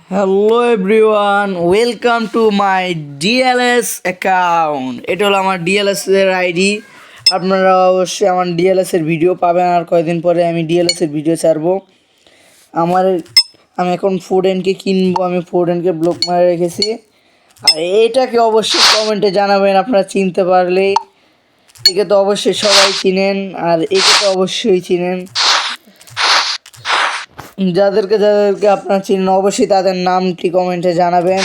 Hello everyone, welcome to my DLS account. এটা হলো আমার ডিএলএস এর আইডি। আপনারা অবশ্যই আমার ডিএলএস এর ভিডিও পাবেন। আর কয়েকদিন পরে আমি ডিএলএস এর ভিডিও ছাড়বো। আমি এখন ফোরডেনকে কিনবো। আমি ফোরডেনকে ব্লক মারে রেখেছি। আর এটাকে অবশ্যই কমেন্টে জানাবেন আপনারা চিনতে পারলে। একে তো অবশ্যই সবাই চিনেন, আর একে তো অবশ্যই চিনেন। যাদেরকে আপনারা চিনেন অবশ্যই তাদের নামটি কমেন্টে জানাবেন।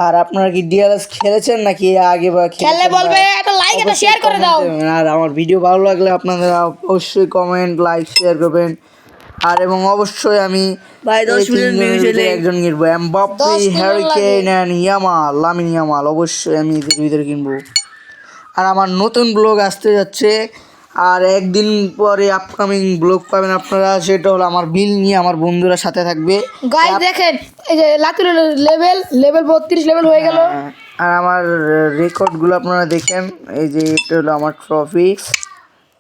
আর আপনারা কি ডিএলএস খেলেছেন নাকি আগে বা খেললে বলবে, একটা লাইক একটা শেয়ার করে দাও। আর আমার ভিডিও ভালো লাগলে আপনারা অবশ্যই কমেন্ট লাইক শেয়ার করবেন। আর এবং অবশ্যই আমি ভাই 10 মিলিয়ন ভিউজ হলে একজন কিনবো, এমবাপ্পে, 10 মিলিয়ন হ্যারি লাগে। কেইন এন্ড লামিন ইয়ামাল, অবশ্যই আমি এদের ভিতরে কিনবো। আর আমার নতুন ব্লগ আসতে যাচ্ছে, আর একদিন পরে আপকামিং ব্লগ পাবেন আপনারা। সেটা হলো আমার বিল নিয়ে, আমার বন্ধুরা সাথে থাকবে। গাইস দেখেন, এই যে লাতুর লেভেল 32 লেভেল হয়ে গেল। আর আমার রেকর্ডগুলো আপনারা দেখেন। এই যে এটা হলো আমার ট্রফিক্স।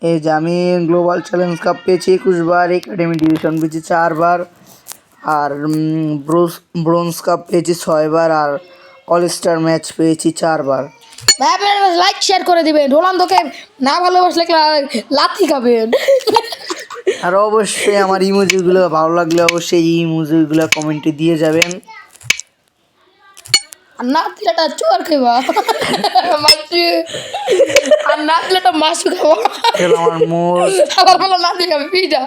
এই যে আমি গ্লোবাল চ্যালেঞ্জ কাপ পেয়েছি 21 বার, একাডেমি ডিভিশন পেয়েছি 4 বার, আর ব্রোঞ্জ কাপ পেয়েছি 6 বার, আর অল স্টার ম্যাচ পেয়েছি 4 বার। ভাই আপনারা লাইক শেয়ার করে দিবেন। রোনালদোকে না ভালোবাসলে লাথি খাবেন। আর অবশ্যই আমার ইমোজিগুলো ভালো লাগলে অবশ্যই এই ইমোজিগুলো কমেন্টে দিয়ে যাবেন। আর না দিলেটা চোর খাবা মাছু, আর না দিলেটা মাছু খাবা। এটা আমার মোস্ট আবার বলো না দিলে পিঠা।